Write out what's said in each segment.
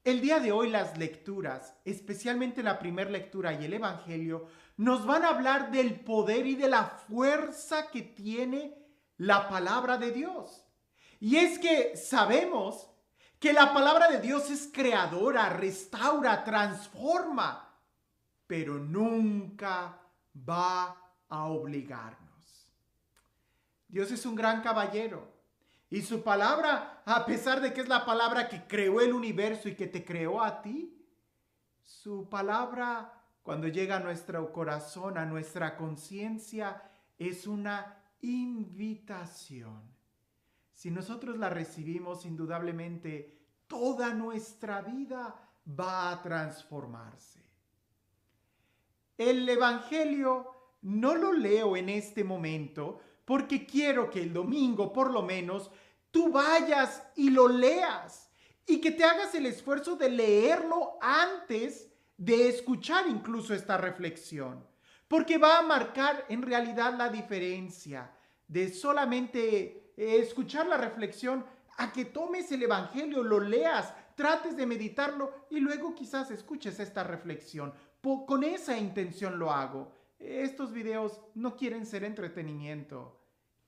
El día de hoy las lecturas, especialmente la primera lectura y el Evangelio, nos van a hablar del poder y de la fuerza que tiene la palabra de Dios. Y es que sabemos que la palabra de Dios es creadora, restaura, transforma, pero nunca va a obligarnos. Dios es un gran caballero. Y su palabra, a pesar de que es la palabra que creó el universo y que te creó a ti, su palabra, cuando llega a nuestro corazón, a nuestra conciencia, es una invitación. Si nosotros la recibimos, indudablemente, toda nuestra vida va a transformarse. El Evangelio no lo leo en este momento porque quiero que el domingo, por lo menos, tú vayas y lo leas y que te hagas el esfuerzo de leerlo antes de escuchar incluso esta reflexión, porque va a marcar en realidad la diferencia de solamente escuchar la reflexión a que tomes el Evangelio, lo leas, trates de meditarlo y luego quizás escuches esta reflexión. Con esa intención lo hago. Estos videos no quieren ser entretenimiento,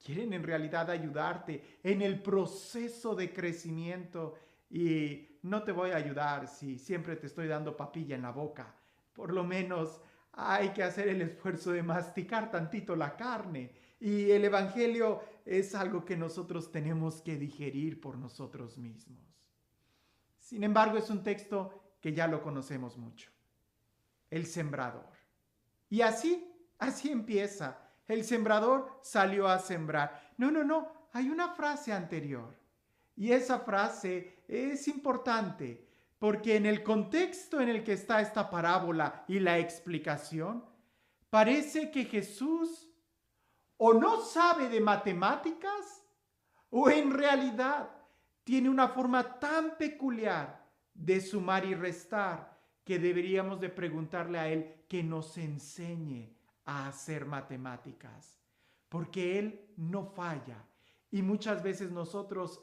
quieren en realidad ayudarte en el proceso de crecimiento y no te voy a ayudar si siempre te estoy dando papilla en la boca. Por lo menos hay que hacer el esfuerzo de masticar tantito la carne y el Evangelio es algo que nosotros tenemos que digerir por nosotros mismos. Sin embargo, es un texto que ya lo conocemos mucho. El sembrador. Y así empieza. El sembrador salió a sembrar. No, hay una frase anterior. Y esa frase es importante porque en el contexto en el que está esta parábola y la explicación, parece que Jesús o no sabe de matemáticas o en realidad tiene una forma tan peculiar de sumar y restar que deberíamos de preguntarle a él que nos enseñe a hacer matemáticas, porque él no falla y muchas veces nosotros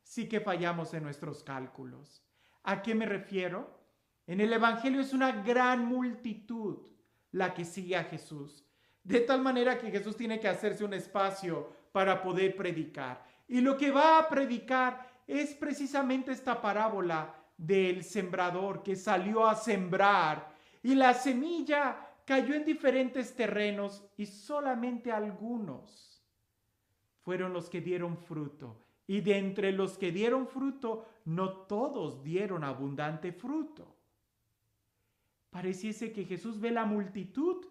sí que fallamos en nuestros cálculos. ¿A qué me refiero? En el Evangelio es una gran multitud la que sigue a Jesús, de tal manera que Jesús tiene que hacerse un espacio para poder predicar. Y lo que va a predicar es precisamente esta parábola del sembrador que salió a sembrar y la semilla cayó en diferentes terrenos y solamente algunos fueron los que dieron fruto. Y de entre los que dieron fruto, no todos dieron abundante fruto. Pareciese que Jesús ve la multitud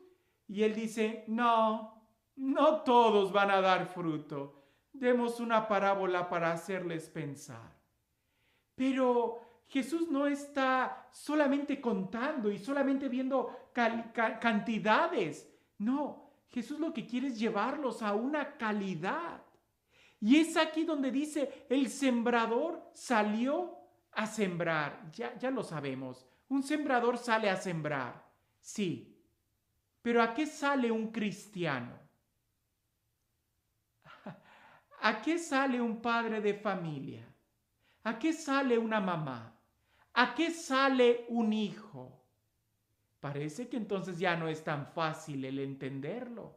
y él dice, no todos van a dar fruto. Demos una parábola para hacerles pensar. Pero Jesús no está solamente contando y solamente viendo cantidades. No, Jesús lo que quiere es llevarlos a una calidad. Y es aquí donde dice, el sembrador salió a sembrar. Ya lo sabemos, un sembrador sale a sembrar, sí. Pero ¿a qué sale un cristiano? ¿A qué sale un padre de familia? ¿A qué sale una mamá? ¿A qué sale un hijo? Parece que entonces ya no es tan fácil el entenderlo.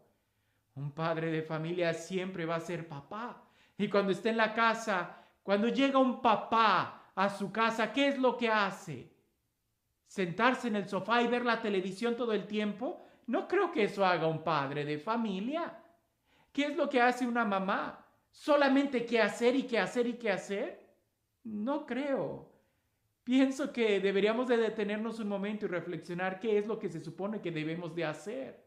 Un padre de familia siempre va a ser papá. Y cuando está en la casa, cuando llega un papá a su casa, ¿qué es lo que hace? ¿Sentarse en el sofá y ver la televisión todo el tiempo? No creo que eso haga un padre de familia. ¿Qué es lo que hace una mamá? ¿Solamente qué hacer y qué hacer y qué hacer? No creo. Pienso que deberíamos de detenernos un momento y reflexionar qué es lo que se supone que debemos de hacer.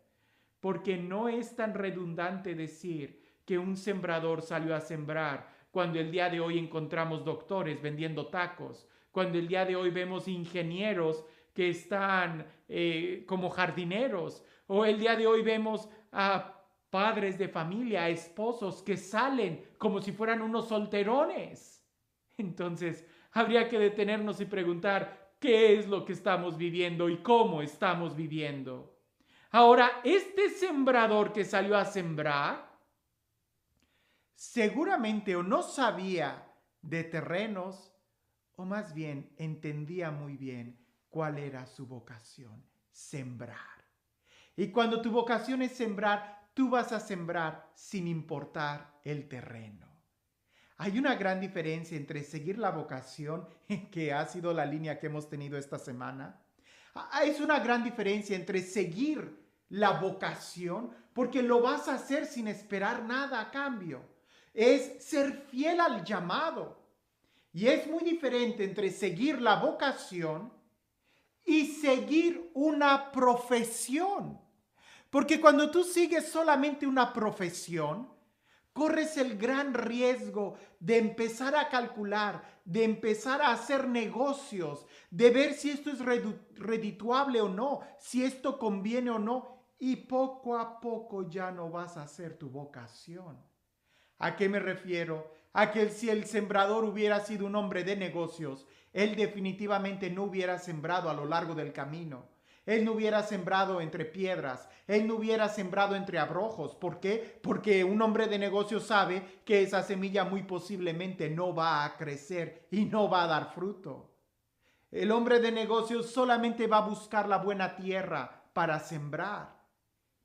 Porque no es tan redundante decir que un sembrador salió a sembrar cuando el día de hoy encontramos doctores vendiendo tacos, cuando el día de hoy vemos ingenieros que están como jardineros, o el día de hoy vemos a padres de familia, a esposos que salen como si fueran unos solterones. Entonces, habría que detenernos y preguntar qué es lo que estamos viviendo y cómo estamos viviendo. Ahora, este sembrador que salió a sembrar, seguramente o no sabía de terrenos o más bien entendía muy bien cuál era su vocación: sembrar. Y cuando tu vocación es sembrar, tú vas a sembrar sin importar el terreno. Hay una gran diferencia entre seguir la vocación, que ha sido la línea que hemos tenido esta semana. Es una gran diferencia entre seguir la vocación, porque lo vas a hacer sin esperar nada a cambio. Es ser fiel al llamado. Y es muy diferente entre seguir la vocación y seguir una profesión. Porque cuando tú sigues solamente una profesión, corres el gran riesgo de empezar a calcular, de empezar a hacer negocios, de ver si esto es redituable o no, si esto conviene o no, y poco a poco ya no vas a hacer tu vocación. ¿A qué me refiero? A que si el sembrador hubiera sido un hombre de negocios, él definitivamente no hubiera sembrado a lo largo del camino. Él no hubiera sembrado entre piedras, él no hubiera sembrado entre abrojos. ¿Por qué? Porque un hombre de negocios sabe que esa semilla muy posiblemente no va a crecer y no va a dar fruto. El hombre de negocios solamente va a buscar la buena tierra para sembrar.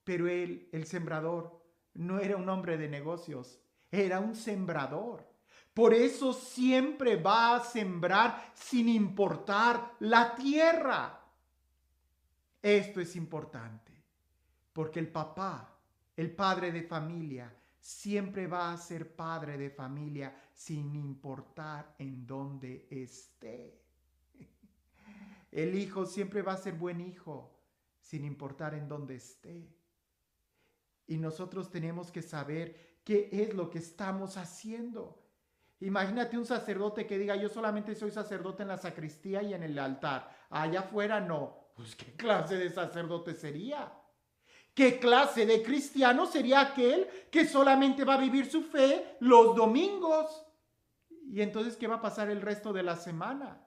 Pero él, el sembrador, no era un hombre de negocios, era un sembrador. Por eso siempre va a sembrar sin importar la tierra. Esto es importante, porque el papá, el padre de familia, siempre va a ser padre de familia sin importar en dónde esté. El hijo siempre va a ser buen hijo sin importar en dónde esté. Y nosotros tenemos que saber qué es lo que estamos haciendo. Imagínate un sacerdote que diga: yo solamente soy sacerdote en la sacristía y en el altar. Allá afuera no. Pues ¿qué clase de sacerdote sería? ¿Qué clase de cristiano sería aquel que solamente va a vivir su fe los domingos? Y entonces, ¿qué va a pasar el resto de la semana?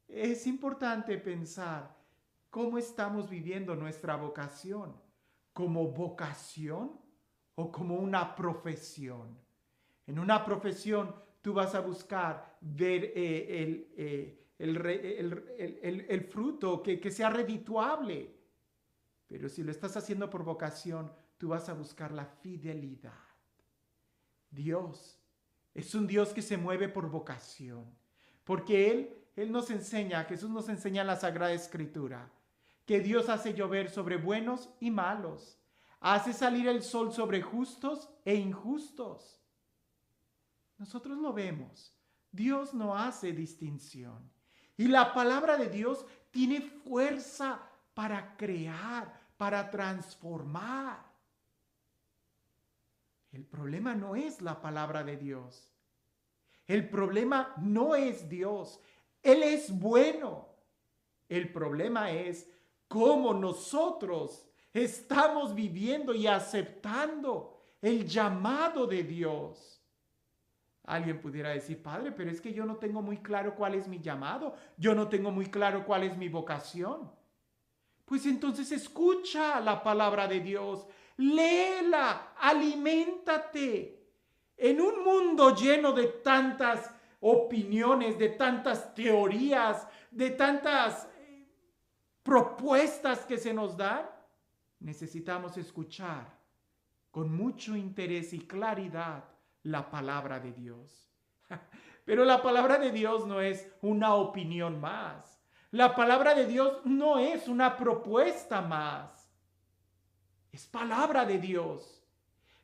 Es importante pensar cómo estamos viviendo nuestra vocación. ¿Como vocación o como una profesión? En una profesión tú vas a buscar ver el fruto que sea redituable. Pero si lo estás haciendo por vocación, tú vas a buscar la fidelidad. Dios es un Dios que se mueve por vocación. Porque Él nos enseña, Jesús nos enseña en la Sagrada Escritura, que Dios hace llover sobre buenos y malos. Hace salir el sol sobre justos e injustos. Nosotros lo vemos. Dios no hace distinción. Y la palabra de Dios tiene fuerza para crear, para transformar. El problema no es la palabra de Dios. El problema no es Dios. Él es bueno. El problema es cómo nosotros estamos viviendo y aceptando el llamado de Dios. Alguien pudiera decir: padre, pero es que yo no tengo muy claro cuál es mi llamado. Yo no tengo muy claro cuál es mi vocación. Pues entonces escucha la palabra de Dios. Léela, aliméntate. En un mundo lleno de tantas opiniones, de tantas teorías, de tantas propuestas que se nos dan, necesitamos escuchar con mucho interés y claridad la palabra de Dios. Pero la palabra de Dios no es una opinión más. La palabra de Dios no es una propuesta más. Es palabra de Dios.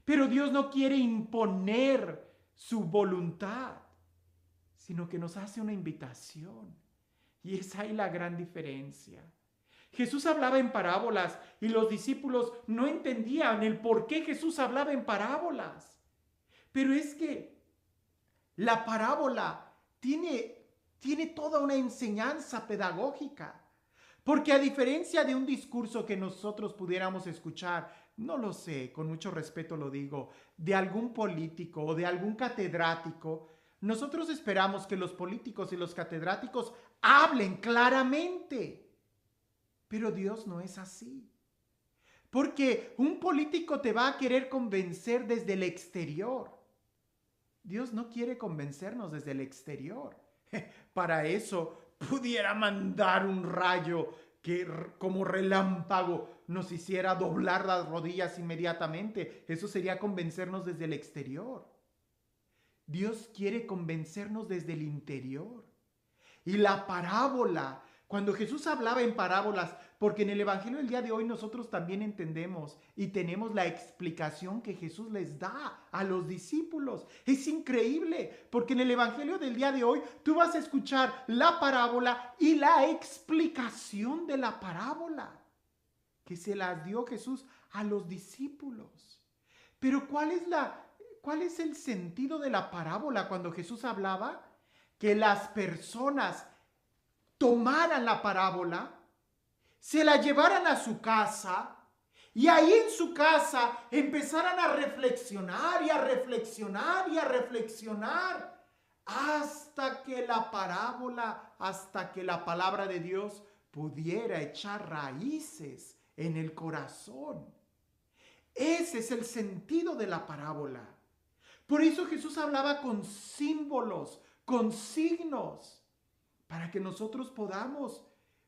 Pero Dios no quiere imponer su voluntad, sino que nos hace una invitación. Y es ahí la gran diferencia. Jesús hablaba en parábolas y los discípulos no entendían el por qué Jesús hablaba en parábolas. Pero es que la parábola tiene toda una enseñanza pedagógica. Porque a diferencia de un discurso que nosotros pudiéramos escuchar, no lo sé, con mucho respeto lo digo, de algún político o de algún catedrático, nosotros esperamos que los políticos y los catedráticos hablen claramente. Pero Dios no es así. Porque un político te va a querer convencer desde el exterior. Dios no quiere convencernos desde el exterior. Para eso pudiera mandar un rayo que como relámpago nos hiciera doblar las rodillas inmediatamente. Eso sería convencernos desde el exterior. Dios quiere convencernos desde el interior. Y la parábola, cuando Jesús hablaba en parábolas, porque en el Evangelio del día de hoy nosotros también entendemos y tenemos la explicación que Jesús les da a los discípulos. Es increíble, porque en el Evangelio del día de hoy tú vas a escuchar la parábola y la explicación de la parábola que se las dio Jesús a los discípulos. Pero ¿cuál es el sentido de la parábola cuando Jesús hablaba? Que las personas tomaran la parábola, se la llevaran a su casa y ahí en su casa empezaran a reflexionar y a reflexionar y a reflexionar hasta que la parábola, hasta que la palabra de Dios pudiera echar raíces en el corazón. Ese es el sentido de la parábola. Por eso Jesús hablaba con símbolos, con signos, para que nosotros podamos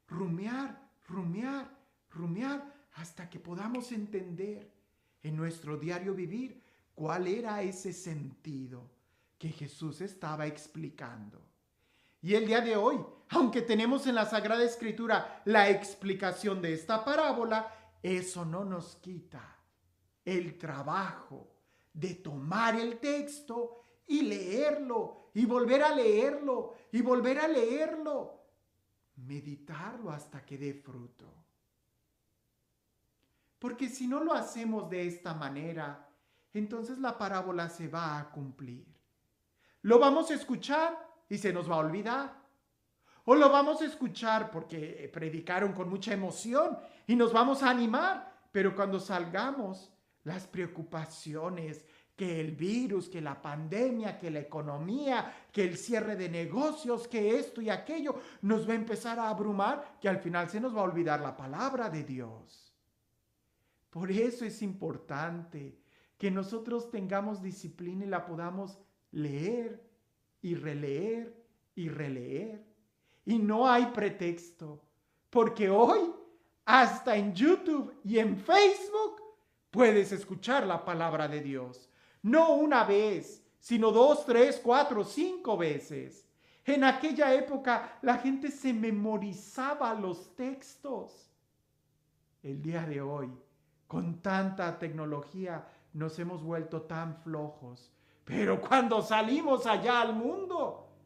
rumiar, rumiar, rumiar, hasta que podamos entender en nuestro diario vivir cuál era ese sentido que Jesús estaba explicando. Y el día de hoy, aunque tenemos en la Sagrada Escritura la explicación de esta parábola, eso no nos quita el trabajo de tomar el texto y leerlo, y volver a leerlo, y volver a leerlo, meditarlo hasta que dé fruto. Porque si no lo hacemos de esta manera, entonces la parábola se va a cumplir. Lo vamos a escuchar y se nos va a olvidar. O lo vamos a escuchar porque predicaron con mucha emoción y nos vamos a animar, pero cuando salgamos, las preocupaciones, que el virus, que la pandemia, que la economía, que el cierre de negocios, que esto y aquello, nos va a empezar a abrumar, que al final se nos va a olvidar la palabra de Dios. Por eso es importante que nosotros tengamos disciplina y la podamos leer y releer y releer. Y no hay pretexto, porque hoy hasta en YouTube y en Facebook puedes escuchar la palabra de Dios. No una vez, sino 2, 3, 4, 5 veces. En aquella época la gente se memorizaba los textos. El día de hoy, con tanta tecnología, nos hemos vuelto tan flojos. Pero cuando salimos allá al mundo,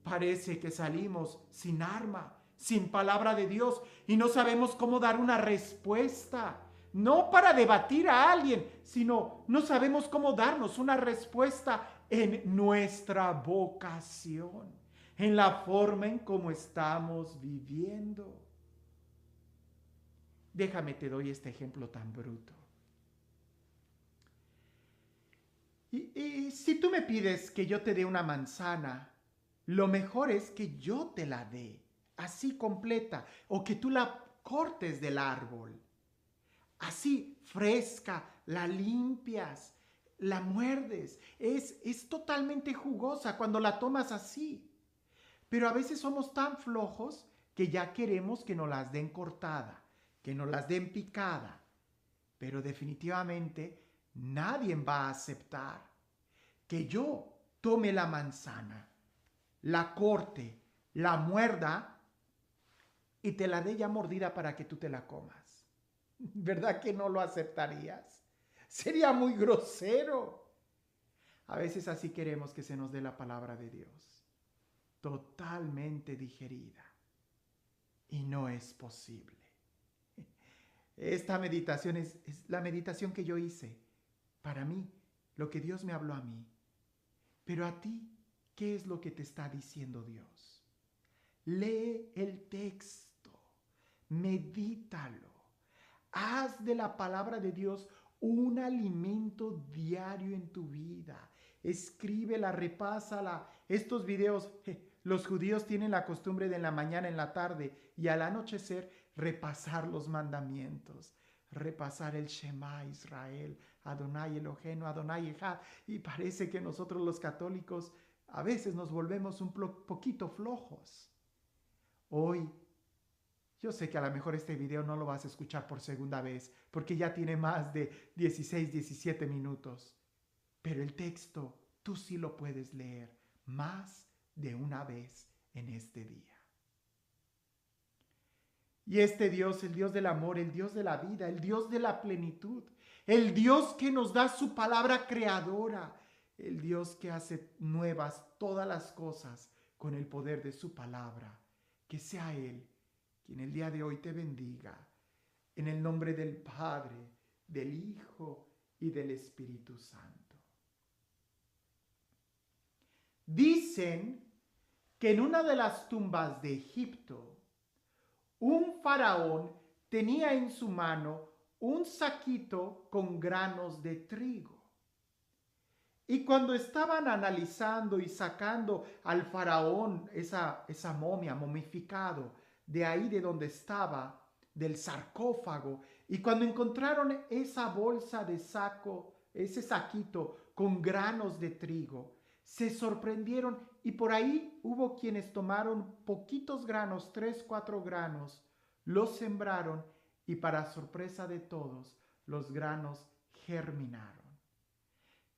parece que salimos sin arma, sin palabra de Dios y no sabemos cómo dar una respuesta. No para debatir a alguien, sino no sabemos cómo darnos una respuesta en nuestra vocación, en la forma en cómo estamos viviendo. Déjame te doy este ejemplo tan bruto. Y si tú me pides que yo te dé una manzana, lo mejor es que yo te la dé, así completa, o que tú la cortes del árbol. Así, fresca, la limpias, la muerdes. Es totalmente jugosa cuando la tomas así. Pero a veces somos tan flojos que ya queremos que nos las den cortada, que nos las den picada. Pero definitivamente nadie va a aceptar que yo tome la manzana, la corte, la muerda y te la dé ya mordida para que tú te la comas. ¿Verdad que no lo aceptarías? Sería muy grosero. A veces así queremos que se nos dé la palabra de Dios, totalmente digerida. Y no es posible. Esta meditación es la meditación que yo hice para mí, lo que Dios me habló a mí. Pero a ti, ¿qué es lo que te está diciendo Dios? Lee el texto, medítalo. Haz de la palabra de Dios un alimento diario en tu vida. Escríbela, repásala. Estos videos, los judíos tienen la costumbre de en la mañana, en la tarde y al anochecer repasar los mandamientos. Repasar el Shema Israel, Adonai Eloheinu, Adonai Echad. Y parece que nosotros los católicos a veces nos volvemos un poquito flojos. Hoy, yo sé que a lo mejor este video no lo vas a escuchar por segunda vez, porque ya tiene más de 16, 17 minutos. Pero el texto tú sí lo puedes leer más de una vez en este día. Y este Dios, el Dios del amor, el Dios de la vida, el Dios de la plenitud, el Dios que nos da su palabra creadora, el Dios que hace nuevas todas las cosas con el poder de su palabra. Que sea Él quien el día de hoy te bendiga. En el nombre del Padre, del Hijo y del Espíritu Santo. Dicen que en una de las tumbas de Egipto, un faraón tenía en su mano un saquito con granos de trigo. Y cuando estaban analizando y sacando al faraón esa momia, momificado, de ahí de donde estaba, del sarcófago, y cuando encontraron esa bolsa de saco, ese saquito con granos de trigo, se sorprendieron y por ahí hubo quienes tomaron poquitos granos, 3, 4 granos, los sembraron y para sorpresa de todos, los granos germinaron.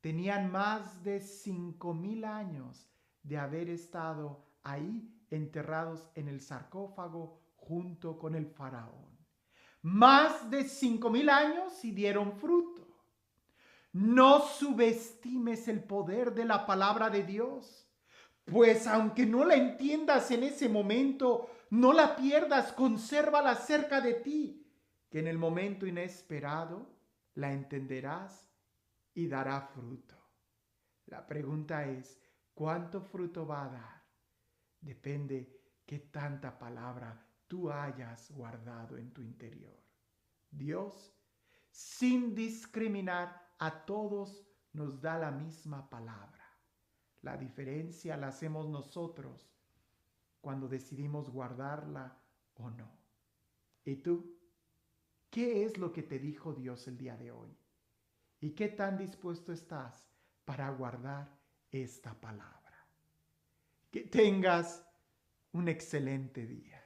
Tenían más de 5,000 años de haber estado ahí enterrados en el sarcófago junto con el faraón. Más de 5,000 años y dieron fruto. No subestimes el poder de la palabra de Dios, pues aunque no la entiendas en ese momento, no la pierdas, consérvala cerca de ti, que en el momento inesperado la entenderás y dará fruto. La pregunta es, ¿cuánto fruto va a dar? Depende qué tanta palabra tú hayas guardado en tu interior. Dios, sin discriminar a todos, nos da la misma palabra. La diferencia la hacemos nosotros cuando decidimos guardarla o no. ¿Y tú? ¿Qué es lo que te dijo Dios el día de hoy? ¿Y qué tan dispuesto estás para guardar esta palabra? Que tengas un excelente día.